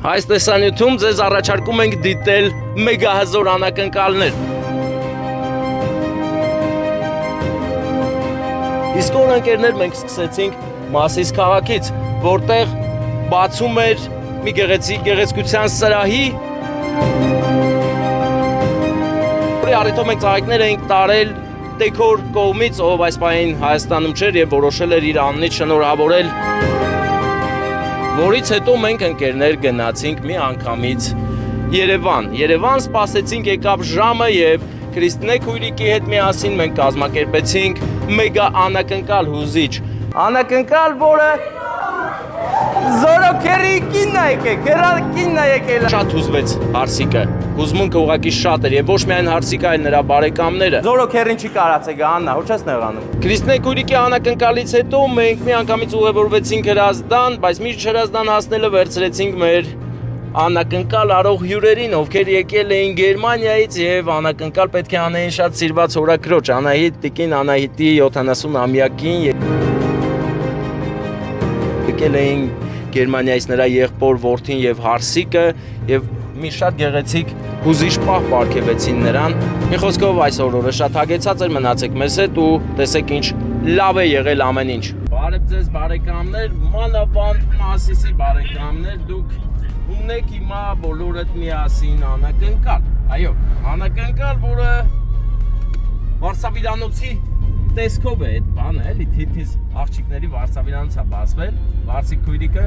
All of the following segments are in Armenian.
Այս տեսանյութում ձեզ առաջարկում ենք դիտել մեգահզոր անակնկալներ։ Իսկ որ ընկերներ մենք սկսեցինք Մասիս քաղաքից, որտեղ բացում էր մի գեղեցկության սրահի, որի առիթով մենք ծաղիկներ էինք տարել դեկոր կողմից, ով այս պահին Հայաստանում չէր եւ որոշել էր իր անունից շնորհավորել, որից հետո մենք ընկերներ գնացինք մի անգամից Երևան սպասեցինք, եկավ ժամը եւ Քրիստինե Քույրիկի հետ միասին մենք կազմակերպեցինք մեգա անակնկալ հուզիչ անակնկալ, որը Զորոքերի կինն է եկել։ Շատ հուզվեց Հարսիկը, հուզմունքը ուղղակի շատ էր եւ ոչ միայն Հարսիկը, այլ նրա բարեկամները։ Զորոքերին չի կարացել Աննա, ոչ ես նեղանում։ Քրիստինե Քույրիկի անակնկալից հետո մենք մի անգամից ուղևորվեցինք Հրազդան, բայց մինչ Հրազդան հասնելը վերցրեցինք մեր անակնկալ արող հյուրերին, ովքեր եկել էին Գերմանիայից եւ անակնկալ պետք է անեին շատ սիրված հորաքրոջ Անահիտ տիկին Անահիտի 70-ամյակին եկել էին Գերմանիայից նրա եղբոր որդին եւ Հարսիկը եւ մի շատ գեղեցիկ հուզիչ պահ պարգևեցին նրան։ Մի խոսքով այսօր օրը շատ հագեցած էր, մնացեք մեզ հետ ու տեսեք ինչ լավ է եղել ամեն ինչ։ Բարև ձեզ բարեկամներ, մանավանդ Մասիսի բարեկամներ, դուք ունեք հիմա բոլորդ միասին անակնկալ։ Այո, անակնկալ, որը Վարշավիրանոցի տեսքով է այդ բանը, էլի թիթիզ աղջիկների Վարշավիրանոցը բացվել, Վարսիկ Քույրիկը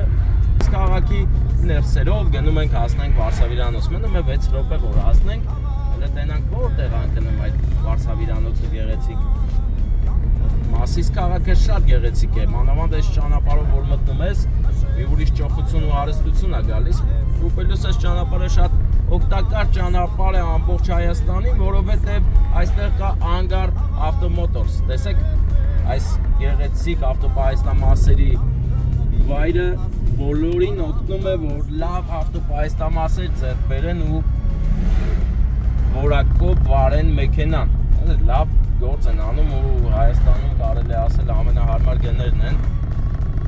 քաղաքի ներսերով գնում ենք հասնենք Վարշավիրանոց, մնում է 6 րոպե որ հասնենք, հələ տենանք որտեղ անկնում այդ Վարշավիրանոցը գեղեցիկ։ Մասիս քաղաքը շատ գեղեցիկ է, մանավանդ այս ճանապարհով որ մտնում ես, մի ուրիշ ճոխություն ու հարստություն է գալիս, ու պլյուս այս ճանապարհը շատ օգտակար ճանապարհ է ամբողջ Հայաստանին, որովհետև այստեղ կա Անգար ավտոմոտորս։ Տեսեք, այս գեղեցիկ ավտոպահեստամասերի վայրը բոլորին օգնում է, որ լավ ավտոպահեստամասեր ձեռք բերեն ու որակով վարեն մեքենան։ Լավ գործ են անում ու Հայաստանում կարելի է ասել ամենահարմար գներն են։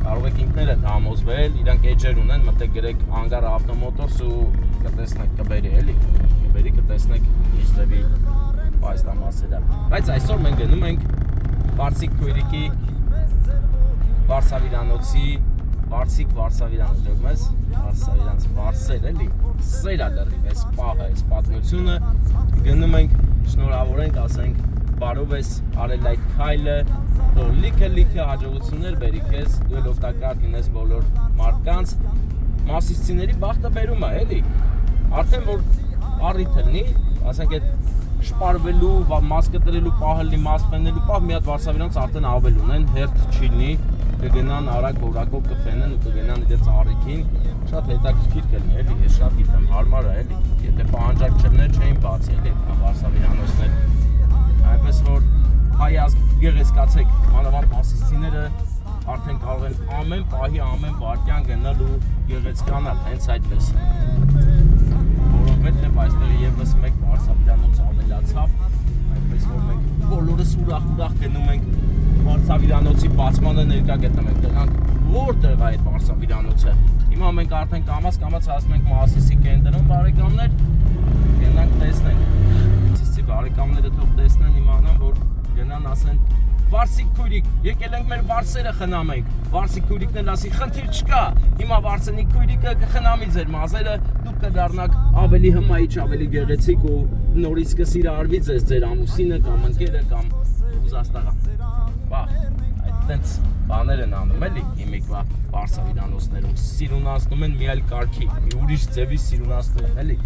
Կարող եք ինքներդ համոզվել, իրանք էջեր ունեն, մտեք գրեք Անգար ավտոմոտորս ու կտեսնեք, կբերի էլի, կտեսնեք ինչ ձևի պահեստամասերը։ Բայց այսօր մենք գնում ենք Վարսիկ Քույրիկի Վարշավիրանոցի Վարսիկ Վարշավիրանոց դեպքում ես Վարշավիրանոց Վարսեր էլի, սեր է լրիվ այս պահը, այս պատմությունը գնում ենք շնորհավորենք, ասենք բարով ես արել այդ քայլը, որ լիքը հաջողություններ բերի քեզ, դու էլ օգտակար լինես բոլոր մարդկանց, մասիսցիների բախտը բերում է, էլի։ Արդեն որ առիթ լինի, ասենք այդ շպարվելու, մաս կտրելու պահը լինի, մաս ֆենելու պահ, մի հատ Վարշավիրանոց արդեն ավել ունեն, հերթ չի լինի, կգնան արագ որակով կֆենեն ու կգնան իրենց առիթին, շատ հետաքրքիր կլինի, էլի, ես շատ գիտեմ, հարմար է, էլի, եթե պահանջարկչներ չէին բացի, էլի, Վարշավիրանոցներ, այնպես որ հայ ազգ գեղեցկացեք, մանավանդ մասիսցիները արդեն կարող են ամեն պահի, ամեն վայրկյան գնալ ու գեղեցկանալ, հենց այդպես, որովհետև այստեղ ևս մեկ Վարշավիրանոց ավելացավ, այնպես որ մենք բոլորս ուրախ գնում ենք Վարշավիրանոցի բացմանը ներկա գտնում ենք, դրանք որտեղ է այդ Վարշավիրանոցը։ Հիմա մենք արդեն կամաց հասնում ենք Մասիսի կենտրոն, բարեկամներ, գնանք տեսնենք։ Մասիսի բարեկամները թող տեսնեն, իմանան, որ գնան ասեն Վարսիկ Քույրիկ, եկել ենք մեր վարսերը խնամենք, Վարսիկ Քույրիկն էլ ասի խնդիր չկա, հիմա Վարսենիկ Քույրիկը կխնամի ձեր մազերը, դուք կդառնաք ավելի հմայիչ, ավելի գեղեցիկ ու նորից կսիրարվի ձեր ամուսինը կամ ընկերը կամ ուզաստաղան։ Բա, այդտենց բաներ են անում էլի հիմիկվա Վարշավիրանոցներում, սիրունացնում են մի այլ կարգի, մի ուրիշ ձևի սիրունացնում են էլի,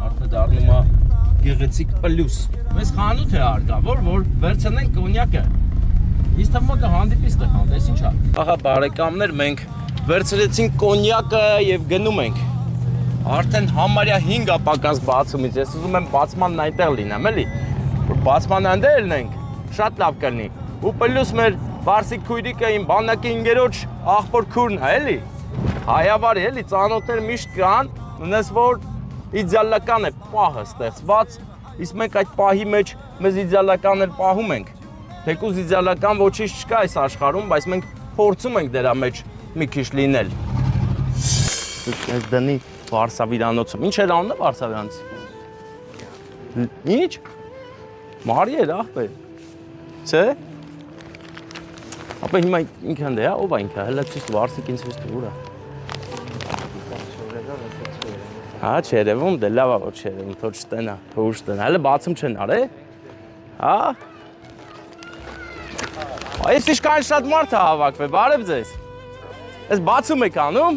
արդեն դառնում է գեղեցիկ պլյուս։ Մեզ խանութ է արկա, որ վերցնենք կոնյակը։ Իսկ թվում է կհանդիպի ստեղան, տես ինչ է։ Ահա բարեկամներ, մենք վերցրեցինք կոնյակը եւ գնում ենք։ Արդեն համարյա 5 ապակաս բացումից, ես ուզում եմ բացմանն այնտեղ լինեմ, էլի, որ բացմանն այնտեղ լինենք, շատ լավ կլինի։ Ու պլյուս մեր Վարսիկ Քույրիկը իմ բանակի ինգերոջ աղբոր քուրն է, էլի։ Հայավարի, էլի, ծանոթներ միշտ կան, ունես որ իդեալական է պահը ստեղծված, իսկ մենք այդ պահի մեջ մեզ իդեալական էլ պահում ենք։ Թեկուզ իդեալական ոչինչ չկա այս աշխարհում, բայց մենք փորձում ենք դրա մեջ մի քիչ լինել։ Այս դնի Վարսավիրանոցը։ Ինչ էր անունը Վարսավիրանոցի։ Ինչ։ Մարի էր ախպեր։ Չէ։ Ապա հիմա ինքն դե, ով է ինքը, հələ ցույց Վարսիկին ցույց տուր ուրա։ Հա, չերևում, դե լավ է որ չերևում, թող չտենա, թող չտենա, հələ բացում չեն արել։ Հա։ Այս ինչքան շատ մարդ է հավաքվել, բարև ձեզ։ Ես բացում եք անում,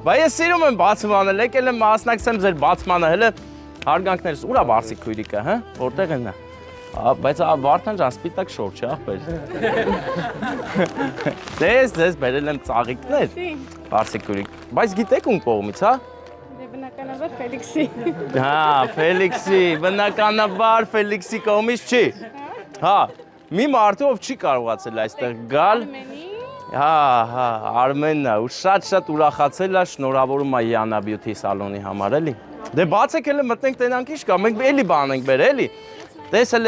բայց ես սիրում եմ բացում անել, եկել եմ մասնակցեմ ձեր բացմանը, հələ հարգանքներս, ուր է Վարսիկ քույրիկը, հա, որտեղ են նա։ Բայց Վարդան ջան, սպիտակ շոր չէ, ախպեր։ Ձեզ բերել եմ ծաղիկներ, Վարսիկ քույրիկ, բայց գիտեք ում կողմից, հա։ Բնականաբար Ֆելիքսի։ Հա, Ֆելիքսի, բնականաբար Ֆելիքսի կողմից չի։ Հա, մի մարդու ով չի կարողացել այստեղ գալ։ Հա, Արմենն է, ու շատ ուրախացել է, շնորհավորում է Յանա Բյութի սալոնի համար, էլի։ Դե բացեք էլ մտնենք տենանք ինչ կա, մենք էլի բան ենք բերել, էլի։ Տես էլ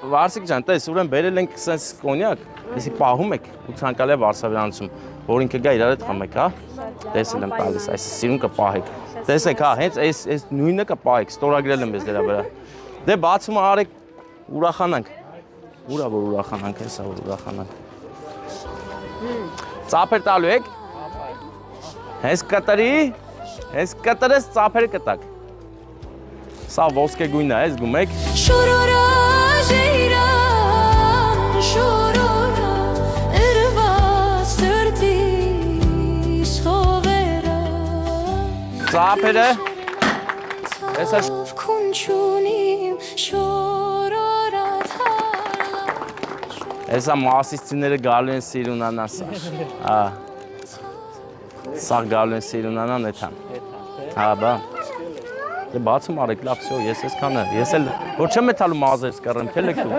Վարսիկ ջան, տես, ուրեմն բերել ենք սենց կոնյակ, էսի պահում եք ու ցանկալի է Վարսավիրանոցում, որ ինքը գա իրար հետ խմեք, հա։ Տեսել եմ տալիս, այս սիրուն կպահեք։ Տեսեք, հա, հենց այս նույնը կպահեք, ստորագրել եմ ես դրա վրա։ Դե բացումը արեք, ուրախանանք։ Ուրա որ ուրախանանք, հեսա որ ուրախանանք։ Ծափեր տալու եք։ Հենց կտրես ծափեր կտակ։ Սա ոսկե գույնն է, ես գում եք։ Ծափերը։ Հեսա Հեսա մասիստիները գալու են սիրունանան սա։ Հա։ Սա գալու են սիրունանան էթան։ Հա, բա։ Դե բացում արեք, լավ, всё, ես այսքանը, ես էլ որ չեմ էթալու մազերս կռեմ, թելեք դու։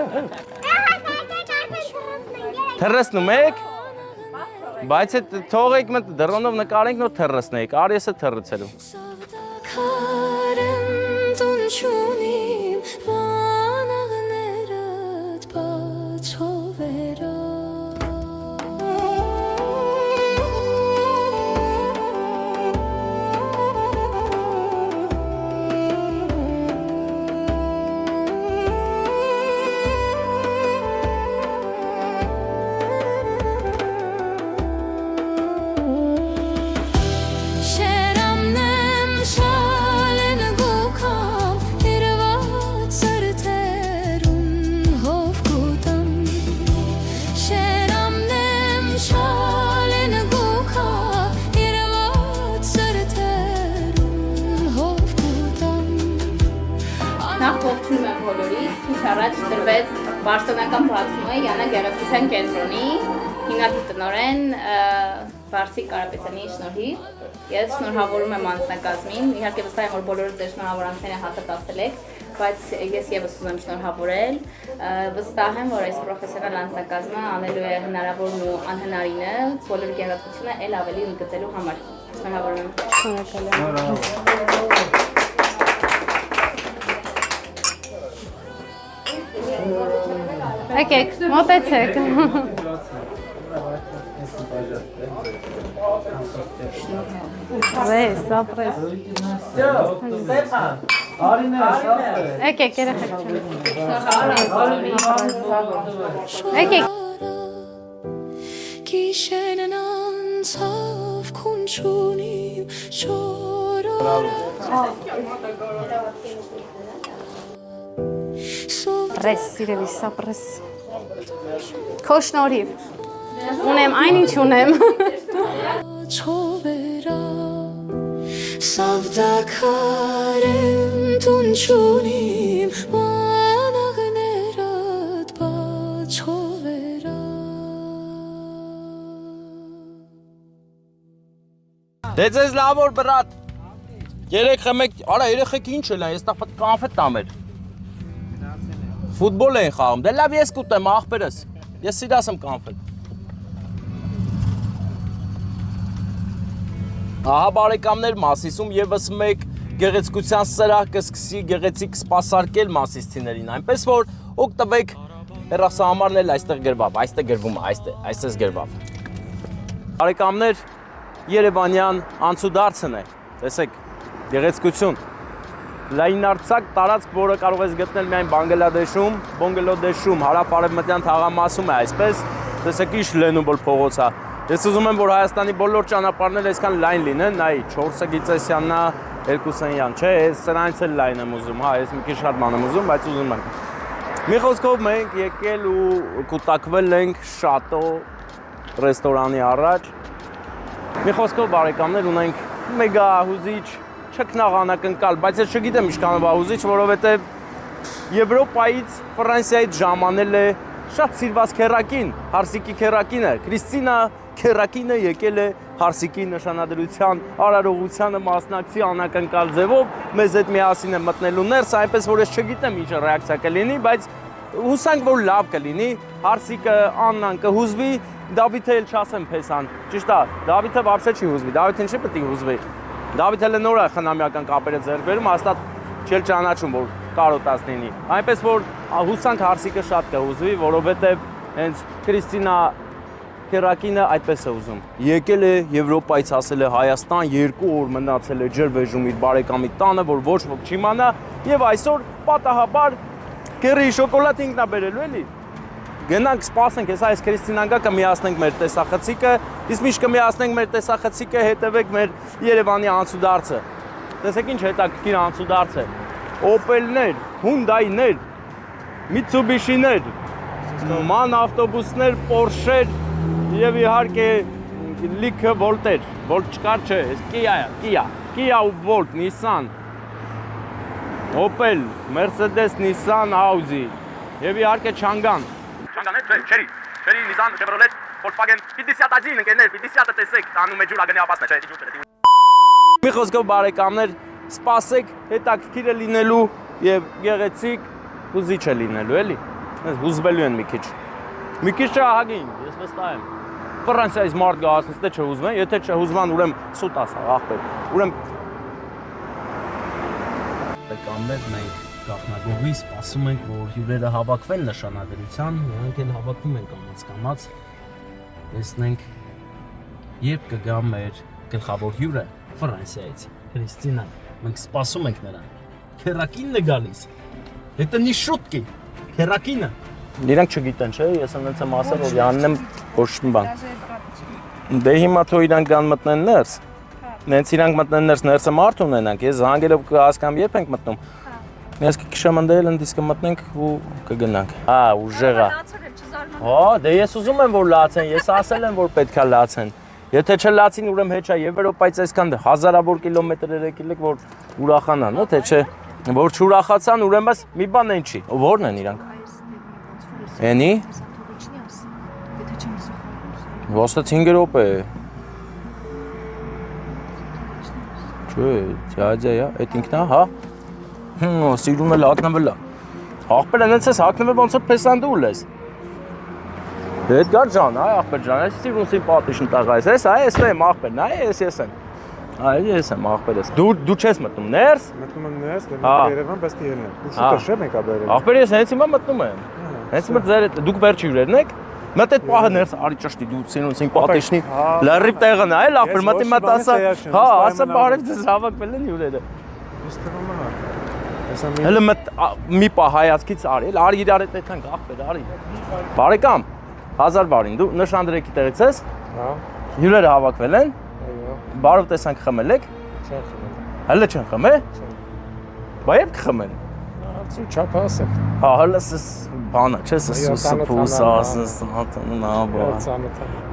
Թռցնում եք։ Բայց այդ թողեք մտ դռնով նկարենք նոր թռցնեիք, արի ես է թռցելու։ Առաջ դրվեց Բարսելոնական բացումը Յանա գեղեցկության կենտրոնի հիմնադիր տնօրեն Վարսիկ Կարապետյանի շնորհիվ։ Ես շնորհավորում եմ անձնակազմին, իհարկե վստահ եմ, որ բոլորը ձեր շնորհավորանքները հաստատացել եք, բայց ես եւս ուզում եմ շնորհավորել, վստահ եմ, որ այս պրոֆեսիոնալ անձնակազմը անելու է հնարավորն ու անհնարինը բոլոր գեղեցկությունը ել ավելի ընդգծելու համար։ Շնորհավորում եմ։ Շնորհակալ եմ։ Եկեք, մոտեցեք։ Ապրես, ապրես։ Եկեք, երեխեք չեմ։ Եկեք։ Գիշերն անցավ քունչունիմ շորոր։ Ապրես, սիրելիս, ապրես։ Քո շնորհիվ։ Ունեմ այն ինչ ունեմ։ Դե ձեզ լավ որ բրատ։ Երեք խմեք, արա երեխեք ինչ էլ են, ես տա կանֆետ տամ էր։ Ֆուտբոլ են խաղում, դե լավ ես կուտեմ աղբերս, ես սիրասեմ կանֆետ։ Ահա բարեկամներ Մասիսում եւս մեկ գեղեցկության սրահ կսկսի գեղեցիկ սպասարկել մասիստիներին, այնպես որ օգտվեք հեռախոսահամարն էլ այստեղ գրվավ, այստեղ գրվում է, այստեղ գրվավ։ Բարեկամներ Երևանյան անցուդարձն է, տեսեք, Գեղեցկություն։ Լայնարձակ տարածք, որը կարող ես գտնել միայն Բանգլադեշում, հարավ-արևմտյան թաղամասում է, այսպես, տեսեք ինչ լենուբլ փողոց է։ Ես ուզում եմ, որ Հայաստանի բոլոր ճանապարհները այսքան լայն լինեն, նայ, 4-ը Գիծեսյանն է, 2-ն, չէ, ես սրանից էլ լայն եմ ուզում, հա, ես մի քիչ շատ ման եմ ուզում, բայց ուզում եմ։ Մի խոսքով մենք եկել ու կուտակվել ենք Շատո ռեստորանի առաջ։ Մի խոսքով բարեկամներ ունենք մեգա հուզիչ, չքնաղանակնկալ, բայց ես չգիտեմ ինչքանով հուզիչ, որովհետև Եվրոպայից, Ֆրանսիայից ժամանել է շատ սիրված քերակին, Հարսիկի քերակինը, Քրիստինա քերակինը եկել է Հարսիկի նշանադրության արարողությանը մասնակցի անակնկալ ձևով, մեզ հետ միասին է մտնելու ներս, այնպես որ ես չգիտեմ ինչ ռեակցիա կլինի, բայց հուսանք որ լավ կլինի, Հարսիկը, Աննան կհուզվի, Դավիթը էլ չասեմ փեսան, ճիշտ է, Դավիթը вообще չի հուզվի, Դավիթին չի պետք է հուզվի, Դավիթը էլ նոր է խնամյական կապերը ձեռք բերում, հաստատ չել ճանաչում, որ կարոտած լինի, այնպես որ հուսանք Հարսիկը շատ կհուզվի, որովհետև հենց Քրիստինա քերակինը այդպես է ուզում։ Եկել է Եվրոպայից ասել է Հայաստան, 2 օր մնացել է ջրվեժում իր բարեկամի տանը, որ ոչ ոք չիմանա, եւ այսօր պատահաբար քերի շոկոլադ ինքն է բերելու էլի։ Գնանք սպասենք, հեսա այս Քրիստինան գա կմիացնենք մեր տեսախցիկը, իսկ միշտ կմիացնենք մեր տեսախցիկը, հետևեք մեր Երևանի անցուդարձը։ Տեսեք ինչ հետաքրքիր անցուդարձ է։ Օպելներ, Հունդայներ, Միցուբիշիներ, ման ավտոբուսներ, Պորշեր եւ իհարկե լիքը Volter, Volt չկար չէ, Kia ու Volt, Nissan, Opel, Mercedes, Nissan, Audi եւ իհարկե Changan։ Changan է, Cherry, Nissan, Chevrolet, Volkswagen, 51 ընկերներ, 50-ը տեսեք, տանում է ջուր ագնի ապասն է, չէ, ջուր չէ։ Մի խոսքով բարեկամներ, սպասեք, հետաքրքիր է լինելու եւ գեղեցիկ հուզիչ է լինելու, էլի։ Ես հուզվելու են մի քիչ։ Մի քիչ ահագին, ես վստահ եմ։ Ֆրանսիայից մարդ գա ասես թե չհուզվեն, եթե չհուզվան, ուրեմն սուտ ասա, ախպեր։ Ուրեմն Բարեկամներ, մենք գաղտնագողի սպասում ենք, որ հյուրերը հավաքվեն նշանադրության, նրանք էլ հավաքվում են կամաց-կամաց։ Տեսնենք, երբ կգա մեր գլխավոր հյուրը Ֆրանսիայից, Քրիստինան։ Մենք սպասում ենք նրան։ Քերակինն է գալիս։ Это не шутки։ Քերակինը։ Իրանք չգիտեն, չէ՞, ես այնպես եմ ասել, որ յանն եմ ոչ մի բան։ Դե հիմա թող իրանք գան մտնեն ներս։ Նենց իրանք մտնեն ներսը մարդ ունենանք, ես զանգելով կհասկամ երբ ենք մտնում։ Ես կքշեմ ընդել ընդիսկ մտնենք ու կգնանք։ Հա, ուժեղ է։ Հա, դե ես ուզում եմ որ լացեն, ես ասել եմ որ պետքա լացեն։ Եթե չլացին, ուրեմն հեչ է Եվրոպայից այսքան հազարավոր կիլոմետրեր եկել եք որ ուրախանան, թե չէ։ Որ չուրախացան, ուրեմն մի բան են չի։ Որն են իրանք։ Էնի։ Ոստը 5 րոպե։ Չէ, ձյաձա է, այդ ինքն է, հա։ Սիրուն էլ հակնվել է։ Ախպեր այնց ես հակնվել ոնց որ փեսանդուլ ես։ Էդգար ջան, այ ախպեր ջան, ես սիրուն սիմպաթիշն տղա ես, այս եմ ախպեր, նայ ես եմ։ Այ ես եմ ախպեր ես։ Դու չես մտնում ներս։ Մտնում եմ ներս, դե Երևան պես կելնեմ։ Դու շուտ ես մենք աբերել։ Ախպեր ես հենց հիմա մտնում եմ։ Հենց մտ ձեր դուք վերջի հյուրերն եք։ Մտ այդ պահը ներս արի ճշտի դու սիրուն սիմպաթիշնի։ Լրիվ տեղն է, այլ ախպեր մտի մտ ասա։ Հա, ասա բարև ձեզ հավաքվել են հյուրերը։ Իսկ թվում է։ Հələ մի պահ հայացքից արի, արի իրար հետ այդքան ախպեր արի։ Բարեկամ 1000 բարին, դու նշանդրեկի տեղից ես։ Հա։ Հյուրերը հավաքվել են։ Այո։ Բարով տեսանք խմել եք։ Չեն խմել։ Հələ չեն խմել։ Բա երբ կխմեն։ Ցույց չափ ասեմ։ Հա, հələ սս բանը, չէ՞, սուս ասես, նա բա։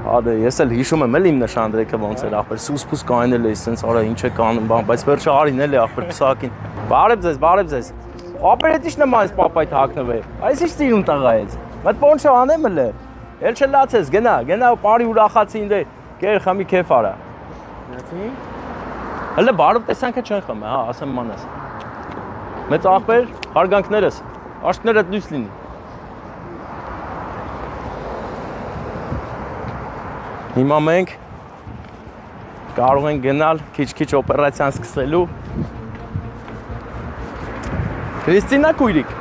Հա, դե ես էլ հիշում եմ էլ իմ նշանդրեկը ոնց էր ախպեր, սուս կանել էի, սենց արա ինչ է կանում, բան, բայց վերջը արին էլ է ախպեր փսակին։ Բարև ձեզ։ Ապեր էտիշ նմանց պապայդ հակնվե։ Այս ինչ սիրուն տղա ես։ Մտ պոնչո անեմ էլ է։ Էլ չլացես, գնա բարի ուրախացին դե, կեր խմի քեֆ արա։ Նացի։ Հələ բարով տեսանքը չեն խմե, հա, ասեմ մանես։ Մեծ ախպեր, հարգանքներս, աշտներդ լույս լինի։ Հիմա մենք կարող ենք գնալ քիչ օպերացիան սկսելու։ Քրիստինա քույրիկ։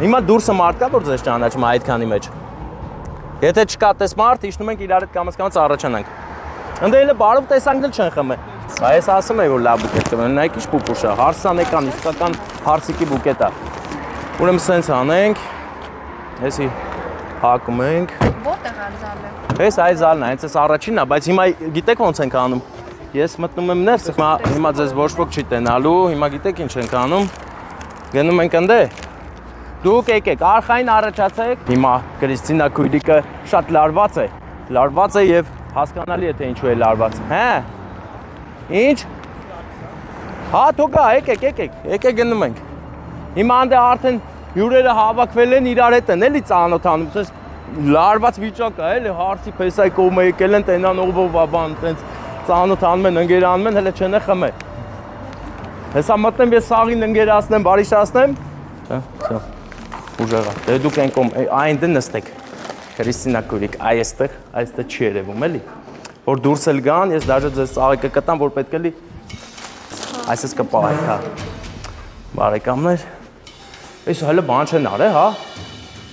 Հիմա դուրսը մարդ կա որ ձեզ ճանաչում այդքանի մեջ։ Եթե չկա տես մարդ, իջնում ենք իրար հետ կամաց առաջանանք։ Ընդ էլը բարով տեսանքն չեն խմե։ Այս ասում եմ, որ լավ բուկետ կմեն, նայք ինչ պուպուշ է, հարսանեկան, իսկական հարսիկի բուկետ է։ Ուրեմն սենց անենք, հեսի հակում ենք։ Որտեղ ալ զալը։ Հես այ զալն է, հենց այս առաջինն է, բայց հիմա գիտեք ոնց ենք անում։ Ես մտնում եմ ներս, հիմա ձեզ ոչ ոք չի տենալու, հիմա գիտեք ինչ ենք անում։ Գնում ենք ընդե։ Դուք եկեք, արխային առաջացեք։ Հիմա Կրիստինա քույրիկը շատ լարված է եւ հասկանալի է թե ինչու է լարված։ Հա։ Ինչ։ Հա, թողա, եկեք գնում ենք։ Հիմա անդե արդեն հյուրերը հավաքվել են իրար հետ են, էլի ծանոթանում։ Ցես լարված վիճակ է, էլի հարսի փեսայ կողմը եկել են տենան ով բան, տենց ծանոթանում են, ընկերանում են, հələ չնե խմե։ Հեսա մտնեմ ես սաղին ընկերացնեմ, բարիշացնեմ։ Всё։ Ուժեղա։ Դե դուք այն կողմ այն դե նստեք։ Կրիստինա քույրիկ, այստեղ չի երևում, էլի։ Որ դուրս էլ գան, ես դաժե ձեզ ծաղիկը կտամ, որ պետք է լի այսպես կպահեք, հա։ Բարեկամներ։ Այս հələ բան չեն արել, հա։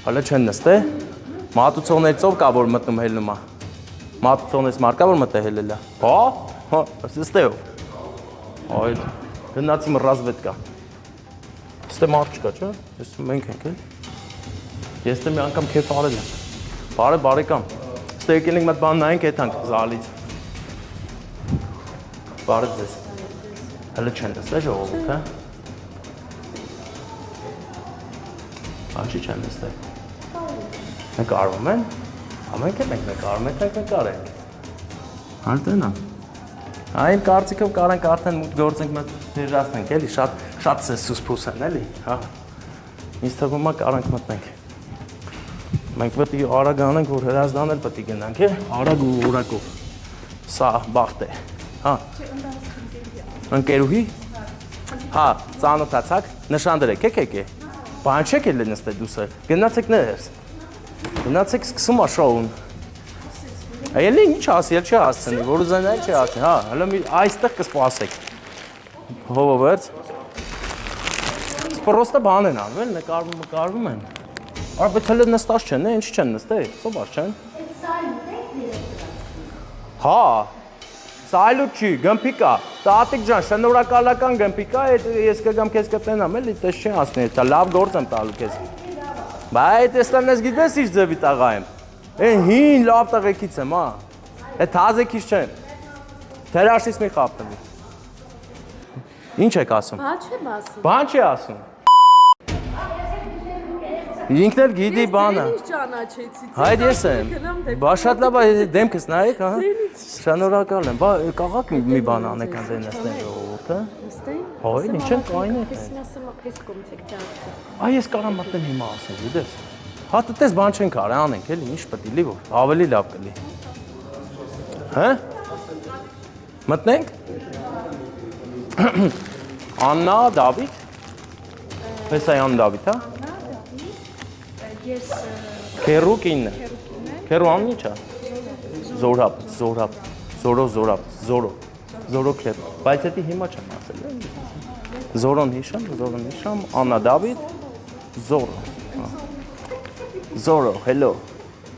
Հələ չեն նստե։ Մատուցողներից ով կա որ մտնում հելնում է։ Մատուցողներից մարկա որ մտե հելելա։ Հա, ստեով։ Այ գնացի մռազվետ կա։ Ստե մարդ չկա, չէ՞։ Ես մենք ենք էլ։ Ես դե մի անգամ քեֆ արել եմ։ Բարեկամ։ Ստե եկել ենք մտ բան նայենք եթանք զալից։ Բարը ձեզ։ Հələ չեն նստե ժողովուրդ, հա։ Աշի չեն նստե։ Մենք արվում են, ամենք էլ ենք արվում ենք, նկարենք։ Արդեն է։ Այն կարծիքով կարանք արդեն մուտ գործենք մետ դերժացնենք, էլի, շատ սուսպուս են, էլի, հա։ Ինձ թվում է կարանք մտնենք։ Մենք պետք է արագ անենք, որ հրազդան էլ պետք է գնանք, է, արագ ու որակով։ Սա բախտ է, հա։ Ընկերուհի։ Հա, ծանոթացաք, նշան դրեք, եկեք է։ Բան չեք էլ նստել դուսը, գնացեք ներս։ Գնացեք սկսում է շոուն։ Այելի ինչ ասի, էլ չի հասցնի, որ ուզեն այլ չի ասի, հա, հələ այստեղ կսպասեք։ Հովովերց։ Պրոստը բան են անում, էլ նկարվում են։ Բայց հələ նստած չեն, ինչ չեն նստել, սոբար չեն։ Հա, սա այլուտ չի, գմփիկ է։ Տատիկ ջան, շնորհակալական գմփիկ է, ես կգամ քեզ կտենամ, էլի, տես չի ասնի, դա լավ գործ եմ տալու քեզ։ Բայց այստեղ ես գիտես ինչ ձևի տղա եմ։ Այն հին լավ տղեկից եմ, հա։ Այդ հազեկից չեմ։ Թերաշից մի խապտվի։ Ինչ եք ասում։ Բան չեմ ասում։ Բան չի ասում։ Ինքն էլ գիտի բանը։ Ես ճանաչեցի։ Հայդ ես եմ։ Բա շատ լավ է դեմքս նայեք, հա։ Շնորհակալ եմ։ Բա կաղաք մի բան անեք անձեն նստեն ժողովուրդը։ Նստեն։ Հայ, ինչ են կային է։ Ես ասում եմ, ես կոմցեք ճանաչի։ Այ ես կարամ մտնել հիմա ասեմ, գիտես։ Հա տես բան չենք արել, անենք էլի, ինչ պետք է լի որ ավելի լավ կլի։ Հա։ Մտնենք։ Աննա, Դավիթ։ Հեսայան Դավիթ, հա։ Ես Քերու կինն է։ Քերու անունը ի՞նչ է։ Զորապ, Զորո Քերու։ Բայց դա հիմա չեմ ասել։ Զորոն հիշամ, Աննա Դավիթ, Զորո։ Զորո, hello։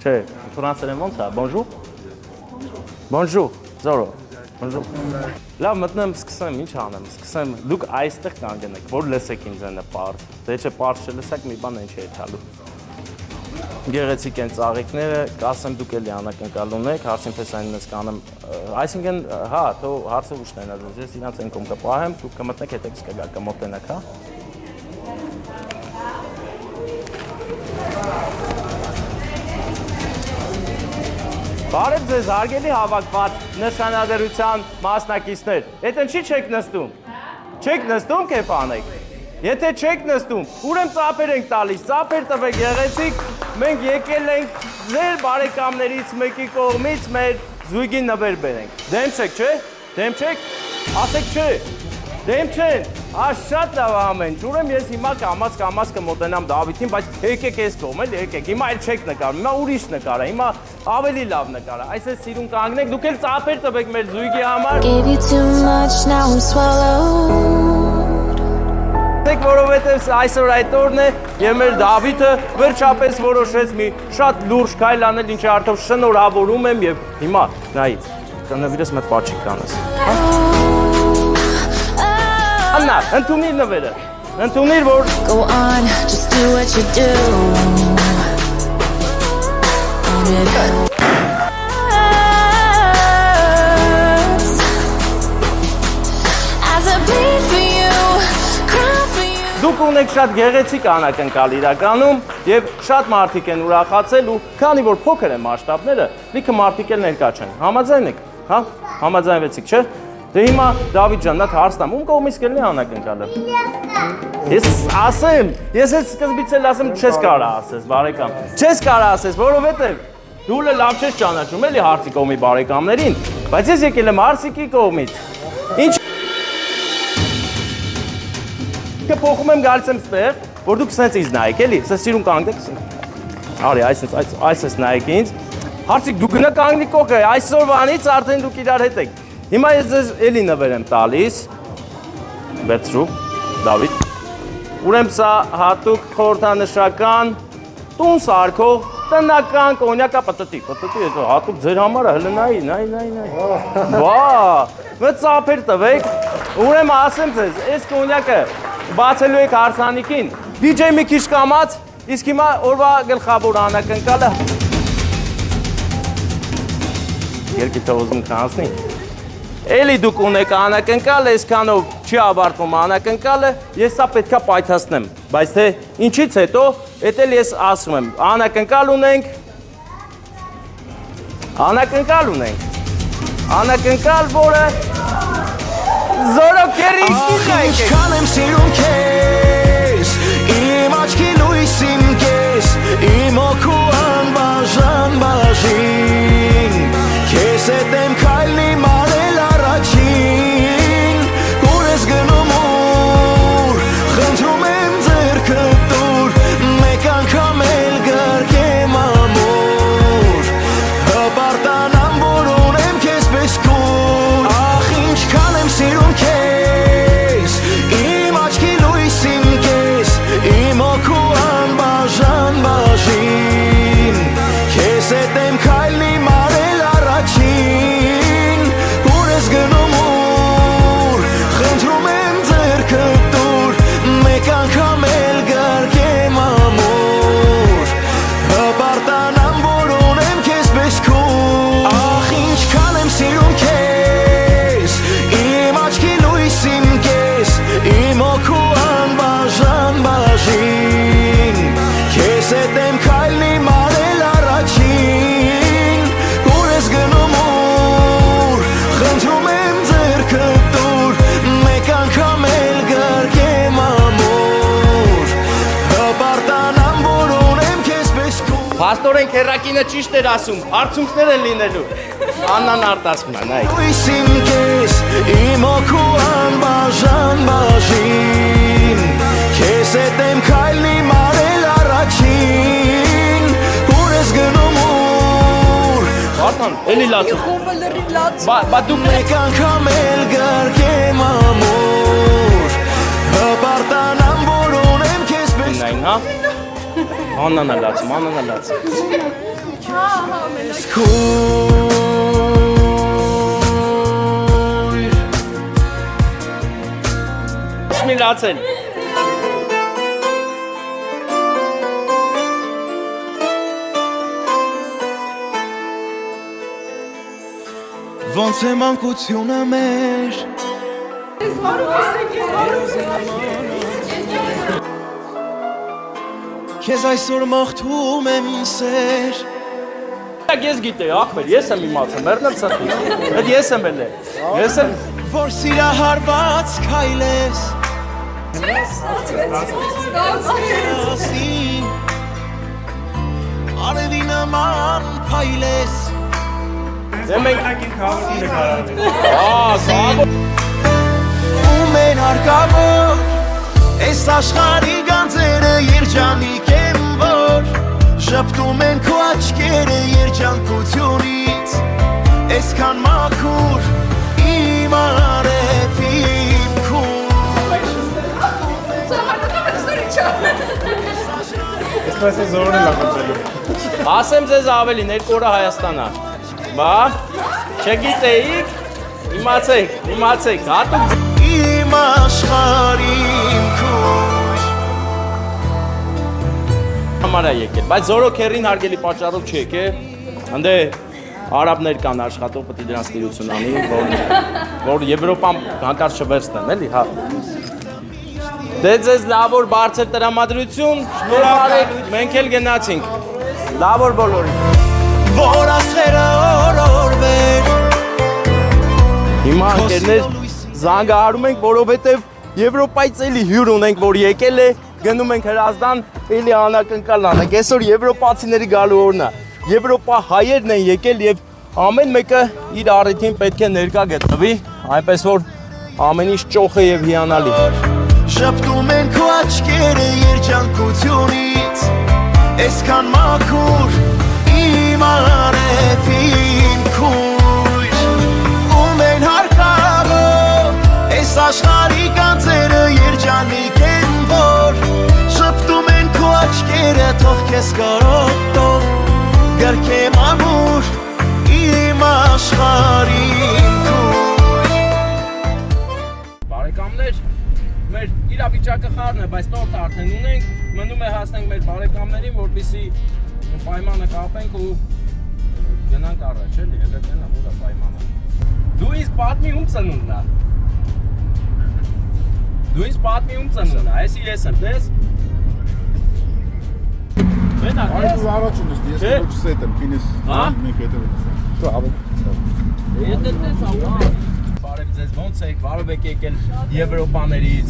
Չէ, ֆրանսերեն ոնց է, bonjour։ Bonjour, Զորո։ Bonjour։ Լավ, մտնեմ, սկսեմ, ինչ անեմ, սկսեմ։ Դուք այստեղ կանգնեք, որ լսեք ինձ այնը պարզ։ Դե չէ, պարզ չլսեք, մի բան ինչ է թալու։ Գեղեցիկ են ծաղիկները, կասեմ դուք էլի անակնկալ ունեք, հարցին պես այն ես կանեմ, այսինքն, հա, թող հարցը ուշ տենա, ես իրանց այն կողմ կպահեմ, դուք կմտնեք, հետեք կգա, կմոտենեք, հա։ Բարև ձեզ, հարգելի հավաքված նշանադրության մասնակիցներ, եթե ինչի չեք նստում, չեք նստում կեփ անեք, եթե չեք նստում, ուրեմն ծափեր ենք տալիս, ծափեր տվեք գեղեցիկ, մենք եկել ենք ձեր բարեկամներից մեկի կողմից մեր զույգին նվեր բերենք, դեմ չեք, չէ, դեմ չեք, ասեք չէ, դեմ չեն, շատ լավ ամեն, ուրեմն ես հիմա կամաց կմոտենամ Դավիթին, բայց եկեք ես կողմ, էլի եկեք, հիմա էլ չեք նկարում, հիմա ուրիշ նկարա, հիմա ավելի լավ նկարա, այսպես սիրուն կանգնեք, դուք էլ ծափեր տվեք մեր զույգի համար։ Որովհետև այսօր այդ օրն է եւ մեր Դավիթը վերջապես որոշեց մի շատ լուրջ քայլ անել, ինչի արդյոք շնորհավորում եմ եւ հիմա նայ կնվիրես մեծ պաչիկ կանես։ Աննա, ընդունիր նվերը։ Ընդունիր, որ Go on, just do what you do. As I bleed for you, cry for you. դուք ունեք շատ գեղեցիկ անակնկալ իրականում եւ շատ մարդիկ են ուրախացել ու քանի որ փոքր են մասշտաբները, լիքը մարդիկ էլ ներկա չեն։ Համաձայն եք, հա? Համաձայնվեցիք, չէ՞։ Դե հիմա Դավիթ ջան, նա հարցնամ, ում կողմից կլինի անակնկալը։ Ես ասեմ, ես այդ սկզբից էլ ասեմ, չես կարա ասես, բարեկամ։ Չես կարա ասես, որովհետեւ դու լավ չես ճանաչում էլի հարցի կողմի բարեկամներին, բայց ես եկել եմ հարցիկի կողմից։ Ինչ Փոխում եմ գալիս եմ ստեղ, որ դուք սենց ինձ նայեք, էլի, սենց սիրուն կանգնեք։ Արի, այսպես նայեք ինձ։ Հարցիկ դու գնա կանգնի կողքը, այսօրվանից արդեն դուք իրար հետ եք։ Հիմա ես ձեզ էլի նվեր եմ տալիս։ Վերցրու, Դավիթ։ Ուրեմն սա հատուկ խորհրդանշական տուն սարքող տնական կոնյակա պտտի, հետո հատուկ ձեր համար է, հələ նայ։ Վա, մեծ ծափեր տվեք։ Ուրեմն ասեմ ձեզ, այս կոնյակը բացելու եք հարսանիքին, DJ մի քիչ կամած, իսկ հիմա օրվա գլխավոր անակնկալը երկի թողում կանցնի։ Էլի դուք ունեք անակնկալ, այսքանով չի ավարտվում անակնկալը, ես սա պետքա պայթացնեմ, բայց թե ինչից հետո, էդ էլ ես ասում եմ, անակնկալ ունենք, որը Զորոքերի Ախ, ինչքան եմ սիրում քեզ, իմ աչքի լույսին քեզ, իմ օգու անբաժան բաժին, քեզ հետ եմ քայլի մարել առաջին, ուր ես գնում ուր, խնդրում եմ ձեռքդ տուր, մեկ անգամ էլ գրկեմ ամուր, հպարտանամ, որ ունեմ քեզ պես կուր, ախ, ինչքան եմ սիրում քեզ, իմ աչքի լույսին քեզ, իմ օգու անբաժան բաժին, քեզ հետ եմ քայլի մարել առաջին, ուր ես գնում ուր, խնդրում եմ ձեռքդ տուր, մեկ անգամ էլ գրկեմ ամուր, հպարտանամ, որ ունեմ քեզ պես կուր, ախ, ինչքան եմ սիրում քեզ, իմ աչքի լույսին քեզ, իմ օգու անբաժան բաժին, քեզ հետ եմ քայլի մարել առաջին, ուր ես գնում ուր, խնդրում եմ ձեռքդ տուր, մեկ անգամ էլ գրկեմ ամուր, հպարտանամ, որ ունեմ քեզ պես կուր։ Փաստորեն քերակինը ճիշտ էր ասում, արդյունքներ են լինելու։ Աննան արտասվում է, նայեք։ Լույսին քեզ, իմ օգու անբաժան բաժին, քեզ հետ եմ քայլի մարել առաջին, ուր ես գնում ուր, Արթան, էլի լացում։ Խումբը լրիվ լաց։ Բա դու մեկ անգամ էլ գրկեմ ամուր, հպարտանամ, որ ունեմ քեզ պես նայն, հա։ Աննան է լացում։ Մի լացել։ Ոնց է մանկությունը մեր Քեզ այսօր մաղթում եմ սեր Ես գիտեի, ախմեր, ես եմ իմացել, մերնեմ սխի։ Այդ ես եմ էլ է։ Ես եմ Որ սիրահարված քայլես Ասին Արևի նման փայլես Դե մենք քաղաքի նկարարել։ Կավո։ Ու մեն հարկավոր Այս աշխարհի գանձերը երջանիկ են որ Շպտում են քո աչքերը երջանկությունից Այսքան մաքուր իմ արևին քուն Այսպես է զորն էլ ակնցելու։ Ասեմ ձեզ ավելի, ներկու օրը Հայաստան է։ Բա, չգիտեիք, իմացեք, հատուկ Իմ իմ աշխարհին քույր Համար է եկել, բայց Զորոքերին հարգելի պատճառով չի եկել, հանդե արաբներ կան աշխատող, պետք է դրանց տիրություն անի, որ Եվրոպան հանկարծ չվերցնեն, էլի, հա։ Դե ձեզ լավ որ բարձր տրամադրություն, շնորհակալ եք, մենք էլ գնացինք։ Լավ որ բոլորին։ որ աստղերը օրորվեր Հիմա ընկերներ զանգահարում ենք, որովհետև Եվրոպայից էլի հյուր ունենք, որ եկել է, գնում ենք Հրազդան, էլի անակնկալ անենք։ Այսօր եվրոպացիների գալու օրն է։ Եվրոպա հայերն են եկել եւ ամեն մեկը իր առիթին պետք է ներկա գտնվի, այնպես որ ամեն ինչ ճոխ է եւ հիանալի։ Շփտում են քո աչքերը երջանկությունից Այսքան մաքուր իմ արևին քույր Ում են հարկավոր Այս աշխարհի կանցերը երջանիկ են որ Շփտում են քո աչքերը թող քեզ կարոտող Գրքեմ ամուր իմ աշխարհին քույր Բարեկամներ, մեր իրավիճակը խառն է, բայց տորտը արդեն ունենք, մնում է հասնենք մեր բարեկամներին, որպեսզի պայմանը կապենք ու գնանք առաջ, էլի, հետո դենա ուր է պայմանը։ Դու ինձ պատմի ում ծնունդն է։ Դու ինձ պատմի ում ծնունդն է, այսի ես եմ, դες։ Բենա, Այս ու առաջին ես ոչ սետ եմ, ինձ մեկ հետևել։ Շո ավելի։ Եթե դες աղա։ Բարև ձեզ, ոնց եք, բարև եք եկել Եվրոպաներից։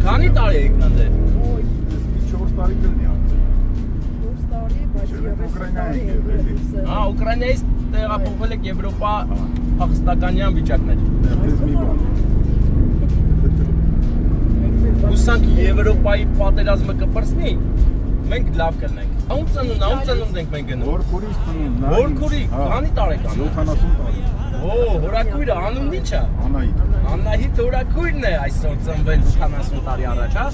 Քանի տարի եք ննդե։ Ոյ, ես 4 տարի կլինի արդեն։ 4 տարի, բայց Ուկրաինայի եկել։ Հա, Ուկրաինայից տեղափոխվել եք Եվրոպա փախստականյան վիճակներ։ Դες մի բան։ Ուսանք Եվրոպայի պատերազմը կպրծնի, մենք լավ կլինենք։ Ում ծնունդ ենք մենք գնում։ Որքուրից ծնունդ։ Որքուրի, քանի տարեկան է։ 70 տարի։ Օ, հորաքույրը անունն ի՞նչ է։ Անահիտ։ Անահիտ հորաքույրն է այսօր ծնվել 70 տարի առաջ, հա։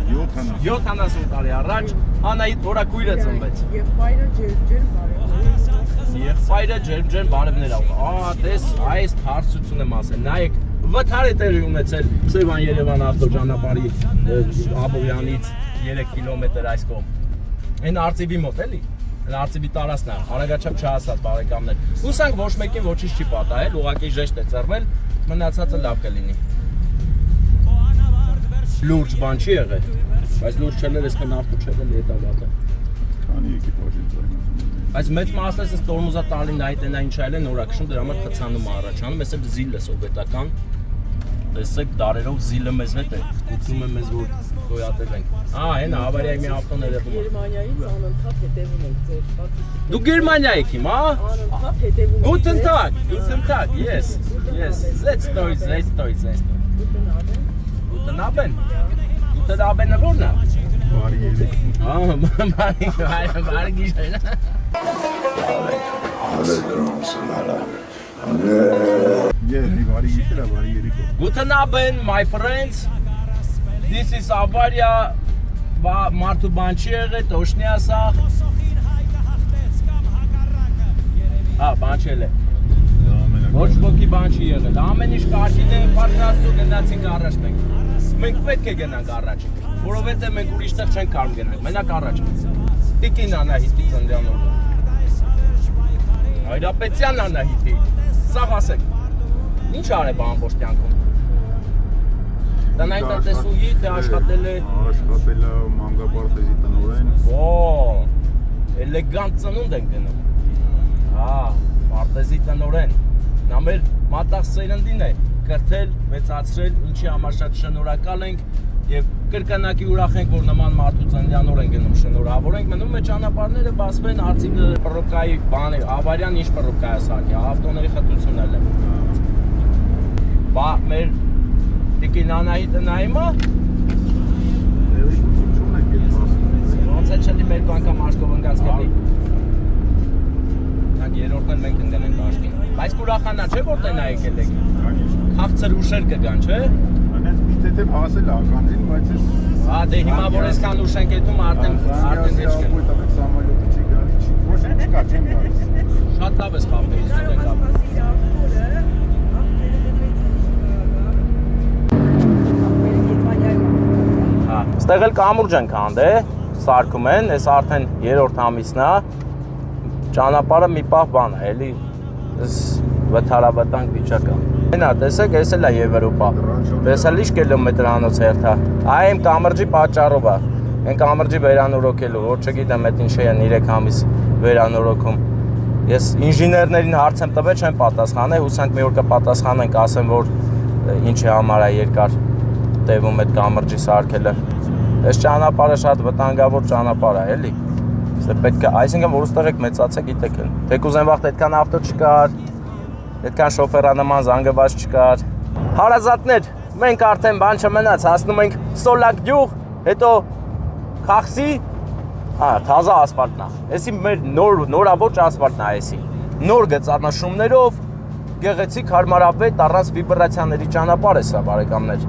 70։ 70 տարի առաջ Անահիտ հորաքույրը ծնվեց։ Եղբայրը ջերմ բարեկամ։ Եղբայրը ջերմ բարևներ աղա։ Տես, այս հարցություն եմ ասել։ Նայեք, վթար է տեղի ունեցել Սևան-Երևան ավտոճանապարհի Աբովյանից 3 կիլոմետր այս կողմ։ Այն արծիվի մոտ էլի։ Այն արծիվի տարածքն է, արագաչափ չհասած բարեկամներ։ Հուսանք ոչ մեկին ոչինչ չի պատահել, ուղղակի ժեշտ է ծռվել, մնացածը լավ կլինի։ Լուրջ բան չի եղել, բայց լուրջ չէր, այսքան ավտո չէր, հետա վատը։ Քանի էկիպաժ են Բայց մեծ մասը այս տորմուզա տալին այդենա ինչ այլ է նորակշում դրա համար խցանում է առաջանում, այսպես զիլը սովետական։ Տեսեք դարերով զիլը մեզ հետ է, ուտում է մեզ որ գոյատևենք։ Հենա ավարիայի մի ավտոն երևում է։ Գերմանիայից անընդհատ հետևում ենք ձեր պատվի։ Դու Գերմանիա եք հիմա, հա? Անընդհատ հետևում ենք։ Guten Tag, yes, yes, let's do it. Guten Abend. Guten Abend որն է։ Բարի երեք։ Բարի գիշեր։ Մի բարի գիշեր է, բարի երեկո։ Guten Abend, my friends. This is Avaria մարդու բան չի եղել, տոշնի ասա։ Բան չել է։ Ոչ ոքի բան չի եղել։ Ամեն ինչ կարգին է, պատրաստու գնացինք առաջ մենք։ Մենք պետք է գնանք առաջ, որովհետև մենք ուրիշ տեղ չենք կարող գնանք, մենակ առաջ։ Տիկին Անահիտի ծննդյան օրը։ Հայրապետյան Անահիտի։ Սաղ ասեք։ Ինչ արել ամբողջ կյանքում։ Տնային տնտեսուհի, թե աշխատել է։ Աշխատել է մանկապարտեզի տնօրեն։ Էլեգանտ ծնունդ ենք գնում։ Պարտեզի տնօրեն։ Նա մեր մատաղ սերնդին է կրթել, մեծացրել, ինչի համար շատ շնորհակալ ենք եւ կրկնակի ուրախ ենք, որ նման մարդու ծննդյան օր են գնում, շնորհավոր ենք, մնում է ճանապարհները բացվեն, արծիվը պրոկայի բան է, ավարյան ինչ պրոկա է սարքի, ավտոների խտությունն էլ է։ Բա մեր տիկին Անահիտը նայում է։ Ոնց է չլի մեր անգամ աշկով ընկած կլի։ Նրանք երրորդն մենք ընկնենք աշկին։ Բայց կուրախանա չէ որ տենա եկել եք։ Խաղցր ուշեր կգան, չէ։ Անենց մի թեթև հասել է ականջին, բայց ես Դե հիմա որ այսքան ուշ ենք եթում արդեն հեչ կեն։ Այդտեղ սամոլյոտը չի գալի, չի, ոչ չկա, չեմ գալիս։ Շատ լավ ես խաղում, ես դու ենք ապ։ Ստեղ էլ կամուրջ ենք հանդե, սարքում են, այս արդեն 3-րդ ամիսն է, ճանապարհը մի պահ բան է, էլի, այս վթարավտանք վիճակը։ Այնա, տեսեք, այս էլ է Եվրոպա, տեսել ինչ կիլոմետրանոց հերթա, այ իմ կամրջի պատճառով է, են կամրջի վերանորոգելու, որ չգիտեմ էդ ինչ են 3 ամիս վերանորոգում։ Ես ինժեներներին հարց եմ տվել, չեմ պատասխանել, հուսանք մի օր կպատասխանենք, ասեմ, որ ինչի համար է երկար տևում այդ կամրջի սարքելը։ Այս ճանապարհը շատ վտանգավոր ճանապարհ է, էլի։ Իսկ պետք է, այսինքն որ ուստեղ եք մեծացեք, գիտեք էլ։ Թեկուզ այն վաղ այդքան ավտո չկար, այդքան շոֆերանման զանգված չկար։ Հարազատներ, մենք արդեն բան չմնաց, հասնում ենք Սոլակ գյուղ, հետո Խախսի, թազա ասֆալտն է։ Էսի մեր նորավոր ասֆալտն է էսի։ Նոր գծանշումներով, գեղեցիկ հարմարավետ առանց վիբրացիաների ճանապարհ է սա, բարեկամներ։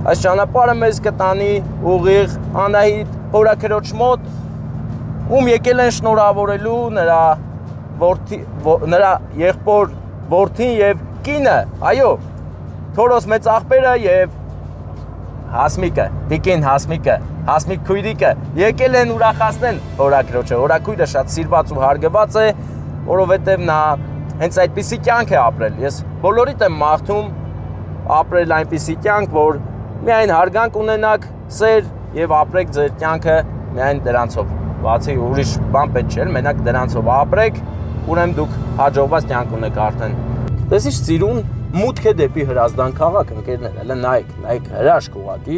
Այս ճանապարհը մեզ կտանի ուղիղ Անահիտ հորաքրոջ մոտ, ում եկել են շնորհավորելու նրա եղբոր որդին եւ կինը, այո, Թորոս մեծ աղբերը եւ Հասմիկը, Տիկին Հասմիկը, Հասմիկ քույրիկը եկել են ուրախացնեն հորաքրոջը։ Հորաքույրը շատ սիրված ու հարգված է, որովհետեւ նա հենց այդպիսի կյանք է ապրել։ Ես բոլորիդ եմ մաղթում ապրել այնպիսի կյանք, որ միայն հարգանք ունենաք, սեր եւ ապրեք ձեր կյանքը միայն դրանցով։ Բացի ուրիշ բան պետք չէ, մենակ դրանցով ապրեք, ուրեմն դուք հաջողված կյանք ունեք արդեն։ Տեսիշ ծիրուն մուտք է դեպի Հրազդան քաղաք, ընկերներ, հələ նայեք, հրաշք ուղղակի,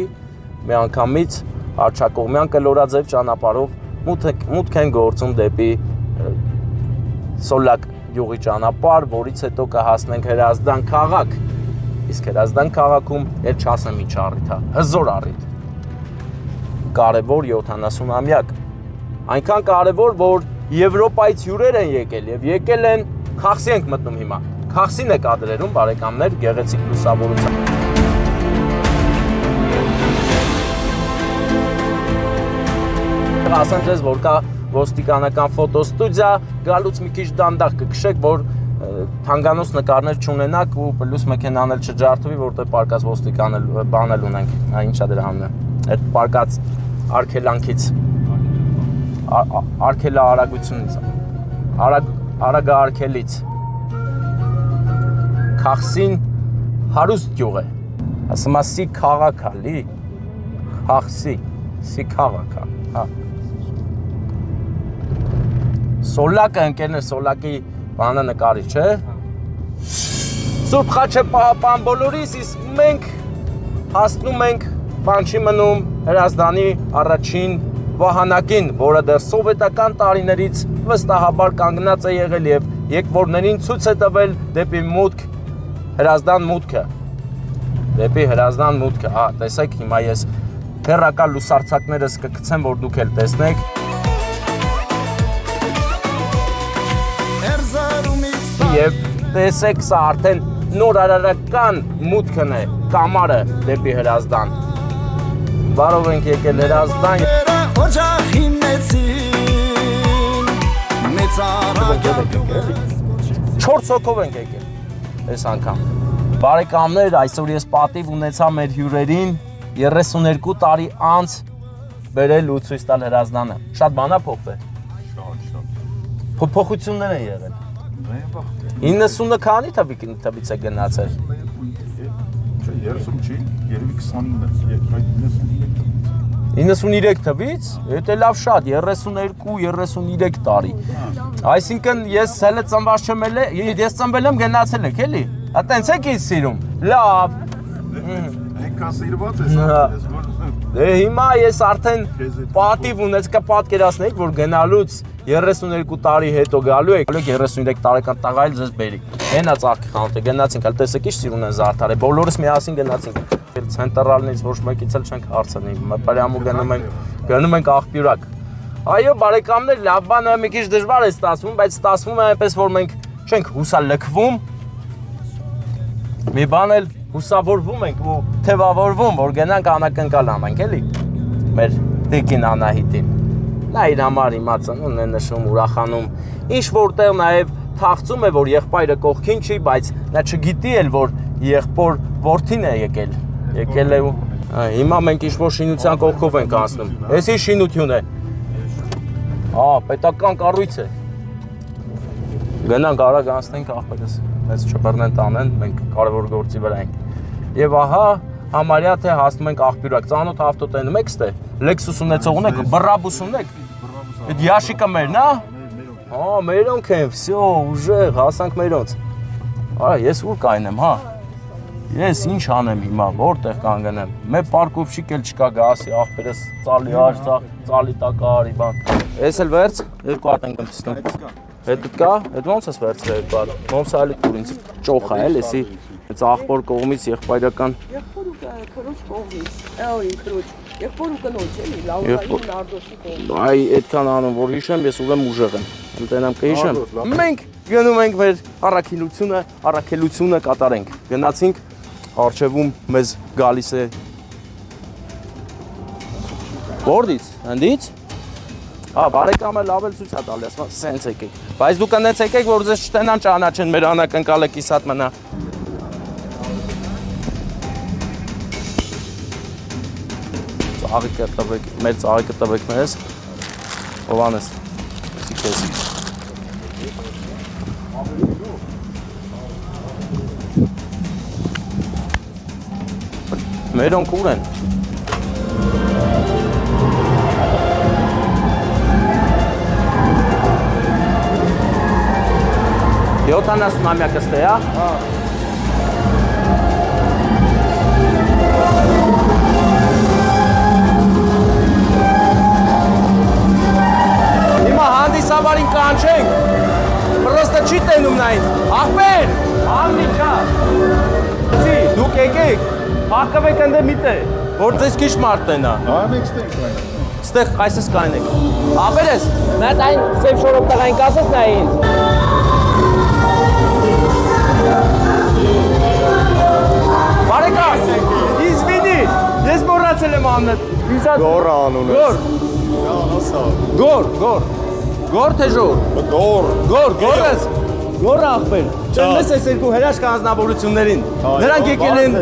մի անգամից արչակողմյան կլորաձև ճանապարհով մուտք են գործում դեպի Սոլակ գյուղի ճանապարհ, որից հետո կհասնենք Հրազդան քաղաք։ Իսկ Հրազդան քաղաքում էլ չասեմ ինչ առիթ է, հզոր առիթ։ Կարևոր 70-ամյակ։ Այնքան կարևոր, որ Եվրոպայից հյուրեր են եկել եւ եկել են Խախսի ենք մտնում հիմա։ Խախսին է կադրերում, բարեկամներ, գեղեցիկ լուսավորությամբ։ Ասեմ ձեզ, որ կա ոստիկանական ֆոտոստուդիա, գալուց մի քիչ դանդաղ կքշեք, որ թանգանոց նկարներ չունենաք ու պլյուս մեքենան էլ չջարդվի, որտեղ պարկած ոստիկան էլ բանել ունենք։ Ինչա դրա համն է։ Այդ պարկած արգելանքից արգելա արագությունից, արագաարգելից։ Խախսին հարուստ գյուղ է, ասում է սի քաղաք է, լի, Խախսի, սի քաղաք է, հա։ Սոլակը ընկերներ, Սոլակի բանը նկարի, չէ։ Սուրբ խաչը պահապան բոլորիս, իսկ մենք հասնում ենք, բան չի մնում Հրազդանի առաջին վահանակին, որը դեռ սովետական տարիներից վստահաբար կանգնած է եղել եւ եկվորներին ցույց է տվել դեպի մուտք Հրազդան մուտքը։ Դեպի Հրազդան մուտքը, հա, տեսեք, հիմա ես թերական լուսարձակներս կգցեմ, որ դուք էլ տեսնեք։ Եվ տեսեք, սա արդեն նորարարական մուտքն է, կամարը դեպի Հրազդան։ Բարով ենք եկել Հրազդան։ Չորս հոգով ենք եկել այս անգամ։ Բարեկամներ, այսօր ես պատիվ ունեցա մեր հյուրերին 32 տարի անց բերել ու ցույց տալ Հրազդանը։ Շատ բան է փոխվել։ Շատ։ Փոփոխություններ են եղել։ 90-ը քանի թվից է գնացել։ 30 չի, երևի 29, 93 թվից, դա լավ շատ, 32-33 տարի։ Այսինքն ես հələ ծնված չեմ ել, ես ծնվել եմ գնացել եք, էլի։ Այտենց եք ինձ սիրում։ Լավ։ Այնքան սիրված ես, Դե հիմա ես արդեն պատիվ ունեց, կպատկերացնեիք, որ գնալուց 32 տարի հետո գալու եք 33 տարեկան տղայել ձեզ բերի։ Հենա ծաղկի խանութ է, գնացինք, հəլ տեսեք ինչ սիրուն են զարդարել, բոլորս միասին գնացինք։ Ցենտրալնից ոչ մեկից էլ չենք հարցնի, պարյամու գնում ենք աղբյուրակ։ Այո, բարեկամներ, լավ բանը մի քիչ դժվար է ստացվում, բայց ստացվում է այնպես, որ մենք չենք հուսալքվում, մի բան էլ հուսավորվում ենք ու թևավորվում, որ գնանք անակնկալ անենք, էլի, մեր Տիկին Անահիտին։ Նա իր համար հիմա ծնուն է նշում, ուրախանում, ինչ որտեղ նաև թախծում է, որ եղբայրը կողքին չի, բայց նա չգիտի էլ, որ եղբոր որդին է եկել է ու Հիմա մենք ինչ-որ շինության կողքով ենք անցնում։ Էսի շինություն է։ Պետական կառույց է։ Գնանք արագ անցնենք աղբերս։ Մեզ չբռնեն տանեն, մենք կարևոր գործի վրա ենք։ Եվ ահա համարյա թե հասնում ենք աղբյուրակ։ Ծանոթ ավտո տենում եք ստե։ Lexus ունեցող ունեք, բռաբուս ունեք։ Այդ ящիկը մերն է։ Մերոնք են, всё, ուժեղ, հասանք մերոնց։ Արա, ես ուր կայնեմ, հա։ Ես ինչ անեմ հիմա, որտեղ կանգնեմ։ Մե պարկովշիկ էլ չկա գասի, աղբերս ծալի հաշ, ծալի տակա արի բան։ Ես էլ վերց, երկու հատ ենք ընդստում։ Հետդ կա, հետ ոնց ես վերցրել երկու հատ։ Ոնց այլ դուր ինձ ճոխա էլ էսի։ Այս աղբոր կողմից եղբայրական։ Եղբոր ու քրոջ կողմից։ Այո, քրոջ։ Եղբոր ու կնոջ էլի, Լաուրայի Նարդոսի կողմից։ Այ այդքան անում, որ հիշեմ, ես ուրեմն ուժեղ եմ։ Ընտենամ կհիշեմ։ Մենք գնում ենք մեր առաքելությունը կատարենք։ Գնացինք Արջևում մեզ գալիս է Որդից, հնդից։ Բարեկամը լավ էլ ցույց է տալի, ասում սենց եկեք։ Բայց դուք այնց եկեք, որ ձեզ չտենան ճանաչեն, մեր անակնկալը կիսատ մնա։ Ծաղիկը տվեք, մեր ծաղիկը տվեք մեզ։ Հովանես, սի քեզ։ Մերոնք ուր են։ Յոթանասունամյակը ստե, հա։ Հիմա հանդիսավարին կանչենք, պրոստը չի տենում նա ինձ, աղբեր, աննիչա, դուք եկեք, հարկավեք ընդե միտե, որ ձեզ կիշ մարդ տենա։ Մենք ստենք կայնենք։ Ստեղ այսս կայնեք։ Աղբեր ես, Մեծ այն սև շորոպ տղային կասես նա ինձ։ բարեկամ, իզվինի, ես մոռացել եմ անունդ։ Գոռ անունը։ Գոր թե ժոր։ Գոր ես։ Գոր աղբեր։ Չես ես երկու հրաշք անձնավորություններին։ Նրանք եկել են,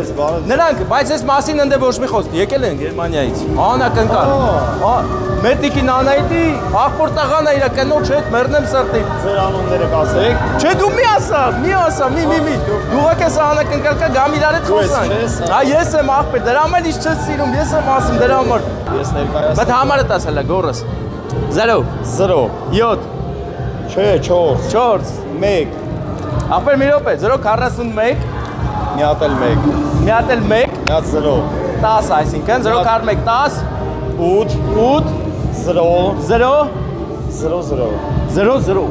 բայց ես մասին ընդե ոչ մի խոսք, եկել են Գերմանիայից։ Անակնկալ։ Մեր տիկին Անահիտի աղբոր տղան է իր կնոջ հետ մեռնեմ սրտի։ Ձեր անունները կասեք։ Չէ դու մի ասա, մի։ Դու ղեկես անակնկալ կա գամ իրար հետ խոսանք։ Ես եմ աղբեր, դրա համար ինչ չես սիրում, ես եմ ասում դրա համար։ Ես ներկայացնում։ Բայց համարը տաս հələ գորս։ 0 7 Չէ, 4 1 Աղբեր մի րոպե 041 Մի հատ էլ 1 Մի հատ էլ 1 Մի հատ 0 10 այսինքն 041 10 8 0 0 0 0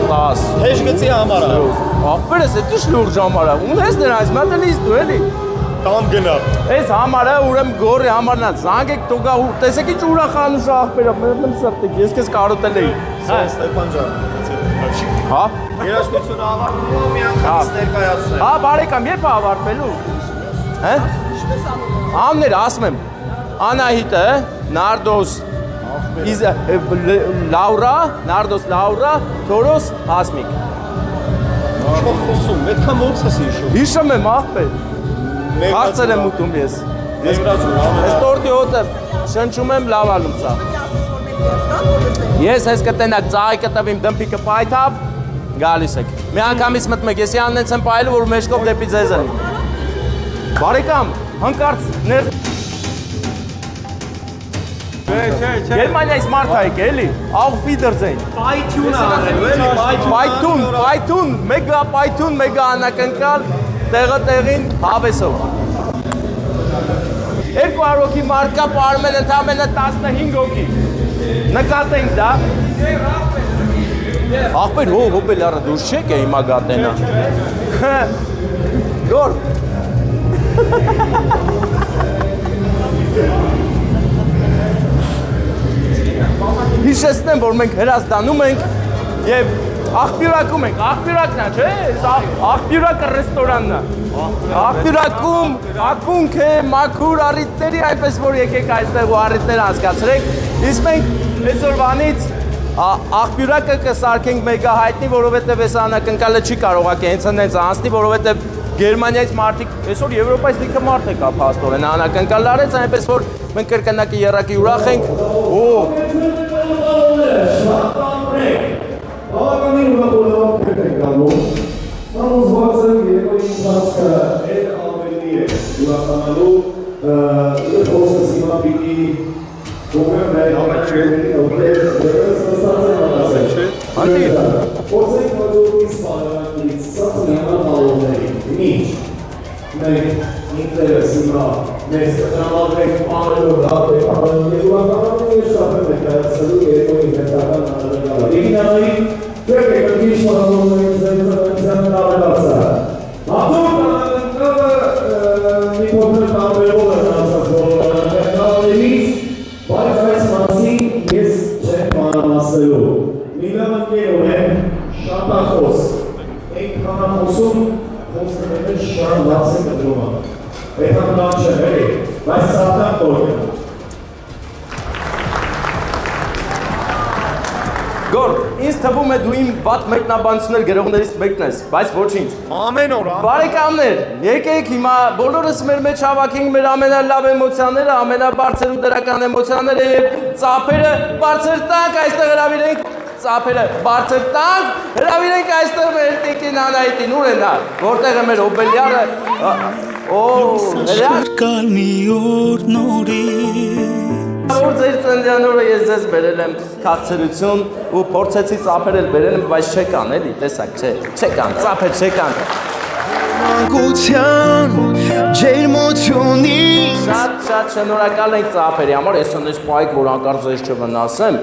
10 Հեշ գծի համարը Աղբերս էդ ինչ լուրջ համարը ունես դրանից մատելիս դու էլի Տան գնա Այս համարը ուրեմն գորի համարն է զանգեք տուգա տեսեք ինչ ուրախանուշ աղբերը մերնեմ սրտիկ ես քեզ կարոտել էի Ստեփան ջան Հա Երաժշտությունը ավարտվում մի անգամից ներկայացնել Հա բարեկամ երբ է ավարտվելու Հա Աններ ասում եմ Անահիտը Նարդոս Լաուրա Նարդոս Լաուրա Թորոս Հասմիկ Ինչ խոսում այդքան ոնց ես հիշում Հիշում եմ աղբեր Հարցեր եմ ուտում ես Ես տորտի հոտը շնչում եմ լավալում սա Ես հես կտենակ ծաղիկը տվիմ դմպիկը պայթավ գալիս եք Մի անգամից մտմեք ես յաննեց եմ պայլու որ մեջքով դեպի ձեզ են Բարեկամ հանկարծ ներ Գերմանիայից մարդ հայք էլի Auf Wiedersehen Պայթյուն անելու էլի Պայթյուն մեգա պայթյուն մեգա անակնկալ Տեղը տեղին հավեսով Երկու առոքի մարդ կա պարում են ընդամենը 15 հոգի Նկատենք դա Աղբեր հոբել առը դուրս չեք է հիմա գատենա Գոր Հիշեցնեմ, որ մենք հրազդանում ենք և աղբյուրակում ենք, աղբյուրակն է, չէ, աղբյուրակը ռեստորանն է Աղբյուրակում ակունք է, մաքուր առիթների, այնպես որ եկեք այստեղ ու առիթներ անցկացրեք Իսկ մենք այսօրվանից աղբյուրակը կսարքենք մեգա հայտնի, որովհետև այս անակնկալը չի կարողակ հենց անցնի, որովհետև Գերմանիայից մարդիկ, այսօր Եվրոպայից լիքը մարդ է կա փաստորեն, անակնկալ արեց, այնպես որ մենք կրկնակի երակի ուրախ ենք։ Բավականին ուրախ ենք անում։ Համոզված եմ երեկոյի ընթացքը այդ ավելի է ուրախանալու խոսս հիմա պիտի կողմեմ մեր համաչերին օգնել դերս ստացել ասել չէ։ Փորձենք հաջորդի սպառակից սա հիմա հալոների ինչ մենք ինտերես հիմա մեզ կտրամադրենք պարելով դատե պարելով ուրախանալու է շապել է կայացելու երեկոյի հետական հանրագալը։ Դիգնալի Դեպք է կրկիշ մոհանոների զենցանության նավելացա։ Հատուկ նավելացը մի փոքր տարբերով է նասած նավելներից, բայց այս մասին ես չեմ մանրամասելու։ Մի լավ ընկեր ունեմ շատախոս, ենք հանախոսում խոսքները շատ լաց է կտրումը։ Պետան լավ չեմ էլի, բայց սատան կորդ եմ։ Գորգ, ինձ թվում է դու իմ վատ մեկնաբանություններ գրողներից մեկն ես, բայց ոչինչ։ Ամեն օր։ Բարեկամներ, եկեք հիմա բոլորս մեր մեջ հավաքենք մեր ամենալավ էմոցիաները, ամենաբարձր ու դրական էմոցիաները եւ ծափերը բարձր տանք այստեղ հրավիրենք, ծափերը բարձր տանք, հրավիրենք այստեղ մեր տիկին Անահիտին, ուր է նա, որտեղ է մեր օբելյարը, Կալ մի օր նորից Որ ձեր ծննդյանօրը ես ձեզ բերել եմ քաղցրություն ու փորձեցի ծափեր էլ բերել եմ, բայց չեկան էլի, տեսակ, չեկան, ծափեր չեկան։ Մանկության ջերմությունի Շատ շնորհակալ ենք ծափերի համար, ես ունես պայք, որ անկարծ ես չվնասեմ։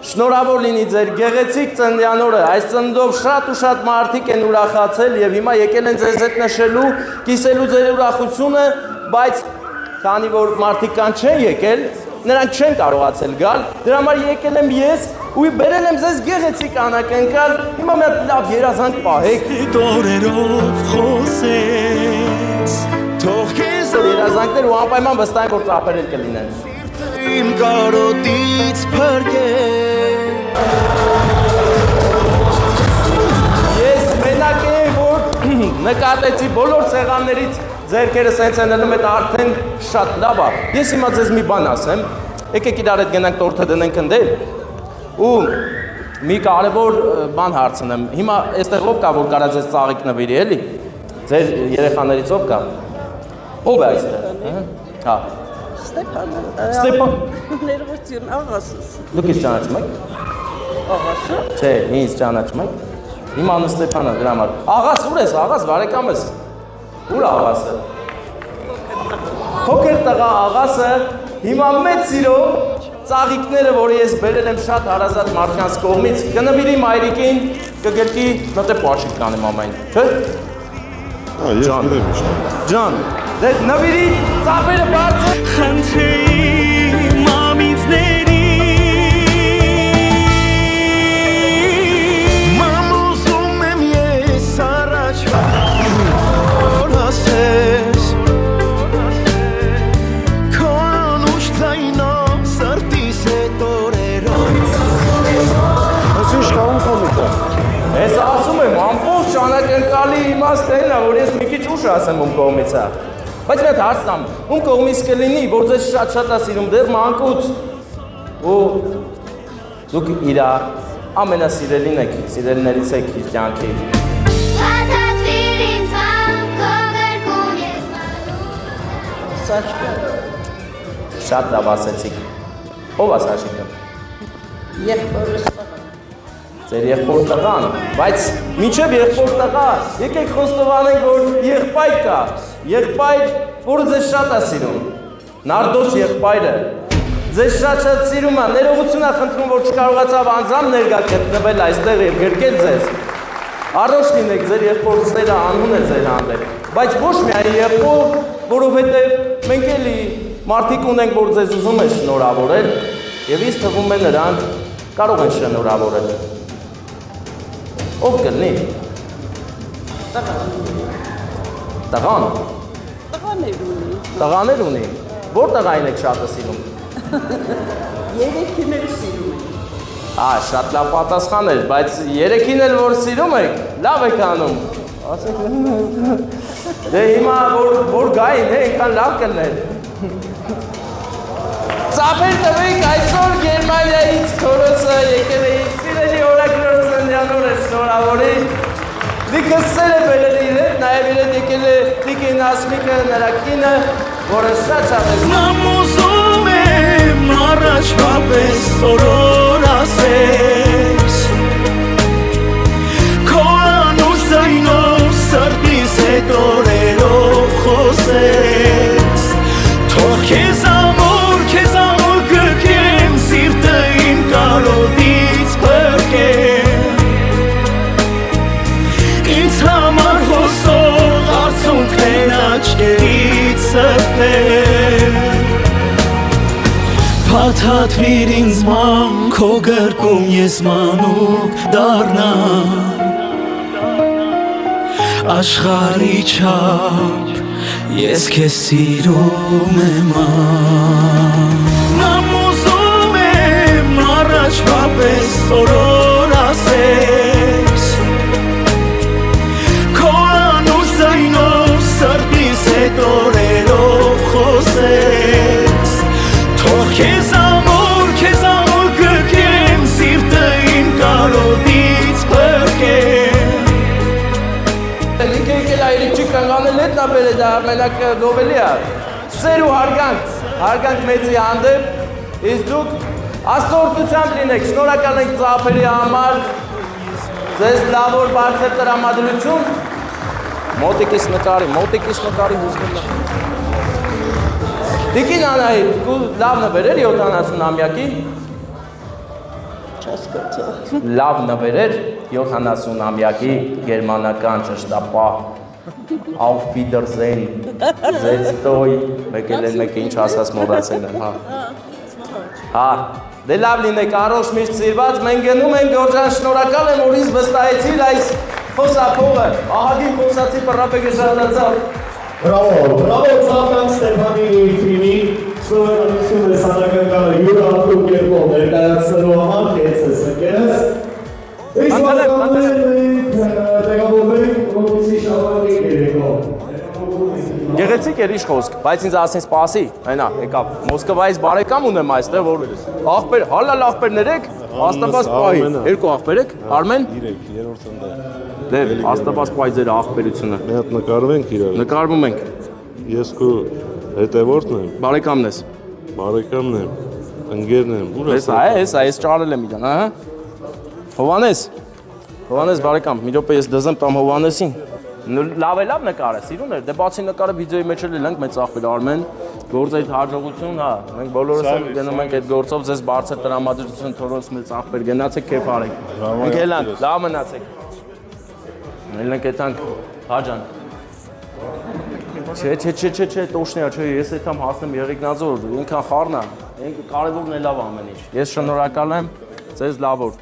Շնորհավոր լինի ձեր գեղեցիկ ծննդյանօրը, այս ծննդով շատ ու շատ մարդիկ են ուրախացել եւ հիմա եկել են ձեզ հետ նշելու, կիսելու ձեր ուրախությունը, բայց քանի որ մարդիկ կան չեն եկել, նրանք չեն կարողացել գալ, դրա համար եկել եմ ես ու բերել եմ ձեզ գեղեցիկ անակնկալ, հիմա մի հատ լավ երազանք պահեք։ Տորերով խոսես Թող քեզ Երազանքներ ու անպայման վստահ եմ, որ ծափեր էլ կլինեն։ իմ կարոտից փրկել Ես մենակ եմ, որ նկատեցի բոլոր սեղաններից ձերքերը սենց են ելնում, այդ արդեն շատ լավ է։ Ես հիմա ձեզ մի բան ասեմ, եկեք իրար հետ գնանք տորթը դնենք ընդել ու մի կարևոր բան հարցնեմ։ Հիմա այստեղ ով կա, որ կարա ձեզ ծաղիկ նվիրի, էլի։ Ձեր երեխաներից ով կա։ Ով է այստեղ։ Հա։ Ստեփանը։ Ստեփան։ Ներողություն, աղասս։ Դուք ինձ ճանաչում եք։ Աղասը։ Չէ, ինձ ճանաչում եք։ Իմ անունը Ստեփանն է, դրա համար։ Աղաս, ուր ես, աղաս, բարեկամ ես։ Ուր աղասը։ Փոքր տղա աղասը հիմա մեծ սիրով ծաղիկները, որը ես բերել եմ շատ հարազատ մարդկանց կողմից, կնվիրի մայրիկին, կգրկի, մտե պաշիկ կանեմ ամեն, չէ՞։ Ջան, դե նվիրի ծափերը բարձր։ Խնդրեի մամիցների Մամուզում եմ ես առաջվա Որ հասես Քո անուշ ձայնով սրտիս հետ օրերով Ես ինչ կանում կոմից է։ Ես ասում եմ, ամբողջ անակնկալի իմաստն է, որ ես մի քիչ ուշ ասեմ ում կողմից է։ Բայց մի հատ հարց տամ, ում կողմից կլինի, որ ձեզ շատ է սիրում, դեռ մանկուց։ Ու դուք իր ամենասիրելին եք, սիրելիներից եք իր կյանքի։ Սաշկը։ Շատ լավ ասեցիք։ Ով է Սաշիկը։ Եղբորս տղա։ Ձեր եղբոր տղան, բայց մինչև եղբոր տղա, եկեք խոստովանենք, որ եղբայր կա, եղբայր, որը ձեզ շատ է սիրում, Նարդոս եղբայրը, ձեզ շատ սիրում է, ներողություն է խնդրում, որ չկարողացավ անձամբ ներկա գտնվել այստեղ և գրկել ձեզ, առողջ լինեք, ձեր եղբոր սերը անուն է ձեր հանդեպ, բայց ոչ միայն եղբոր, որովհետև մենք էլի մարդիկ ունենք, որ ձեզ ուզում են շնորհավորել, և ինձ թվում է նրանք կարող են շնորհավորել։ Ով կլինի։ Տղան։ Տղաներ ունի։ Որ տղային եք շատը սիրում։ Երեքին էլ սիրում եմ։ Շատ լավ պատասխան էր, բայց երեքին էլ որ սիրում եք, լավ եք անում։ Ասեք Դե հիմա որ գային, այնքան լավ կլներ։ Ծափեր տվեք այսօր Գերմանիայից Թորոսը եկել է սիրելի օրագրոր ծննդյան օրը շնորհավորի։ Դիկսել է բերել իրեն, նաև իրեն եկել է Տիկին Ասմիկը, նրա կինը, որը շատ է։ Նամ ուզում եմ առաջվա պես օրոր ասես Քո անուշ ձայնով սրտիս հետ օրերով խոսես Թող քեզ ամոր գրկեմ սիրտը իմ կարոտից փրկեմ Ինձ համար հոսող արցունքներն աչքերից սրտեմ Փաթաթվիր ինձ ման քո գրկում ես մանուկ դառնամ Աշխարհի չափ ես քեզ սիրում եմ Նամ ուզում եմ առաջվա պես օրոր ասես Քո անուշ ձայնով սրտիս հետ օրերով խոսես Թող քեզ ամոր գրկեմ սիրտը իմ կարոտից փրկեմ Ինքը եկել այրիջի կանգանել հետ նա բերել դա մենակ գովելի է Սեր ու հարգանք մեծի հանդեպ Իսկ դուք աստորտությամբ լինեք, շնորհակալ ենք ծափերի համար Ձեզ լավ որ բարձր տրամադրություն Մոտիկից նկարի հուզվում է Տիկին Անահիտ, դու լավ նվերեր 70-ամյակի Չասկացա Լավ նվերեր 70-ամյակի գերմանական ճշտապահ Auf Wiedersehen Զեծտոյ Մեկել են մեկը ինչ ասած մոռացել եմ, հա Դե լավ լինեք, առողջ միշտ սիրված, մենք գնում ենք Գորջան շնորհակալ եմ, որ ինձ վստահեցիր այս խոսափողը Ահագին խոսացի պռապեկը շատացավ Bravo Ծափան Ստեփանի թիմի շնորհակալություն է սանրականը յուրահատուկ կերպով ներկայացնելու համար քեզ ընկերս Իսկ վստահում տեղավորվենք որպեսզի շարունակի երեկո Գեղեցիկ էր իշ խոսք, բայց ինձ ասեն սպասի, այնա, եկավ Մոսկվայից բարեկամ ունեմ այստեղ, որ աղբեր, հալալ աղբերներ եք, աստապաս պայի, երկու աղբեր եք, Արմեն? 3, երրորդ ընդ Դե, աստապաս պայի ձեր աղբերությունը Մի հատ նկարվենք իրար Նկարվում ենք Ես քո հետևորդն եմ Բարեկամն ես Բարեկամն եմ Ընկերն եմ Ուր Ես ճարել եմ իրան, ահա Հովանես բարեկամ, մի րոպե ես դզեմ տամ Հովանեսին Լավ նկար է, սիրուն էր, դե բացի նկարը վիդեոյի մեջ էլ ենք մեծ աղբեր Արմեն Գործ այդ հաջողություն, հա, մենք բոլորս էլ գնում ենք այդ գործով, ձեզ բարձր տրամադրություն Թորոս մեծ աղբեր, գնացեք քեֆ արեք Մենք ելանք, լավ մնացեք Ելնենք եթանք, հաջան Չէ, տոշնյա, չէ, ես եթամ հասնեմ Եղիգնաձոր, ինքան խառնա, կարևորն է լավ ամեն ինչ Ես շնորհակալ եմ, ձեզ լավ օր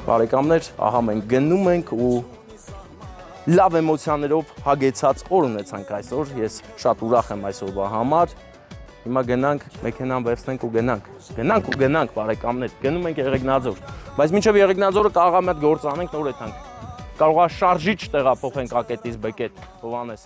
Բարեկամներ, ահա մենք գնում ենք ու լավ էմոցիաներով հագեցած օր ունեցանք այսօր, ես շատ ուրախ եմ այսօրվա համար Հիմա գնանք, մեքենան վերցնենք ու գնանք բարեկամներ, գնում ենք Եղեգնաձոր Բայց մինչև Եղեգնաձորը կարող է մի հատ գործ անենք, նոր եթանք Կարող է շարժիչ տեղափոխենք ակետից բեկետ, Հովանես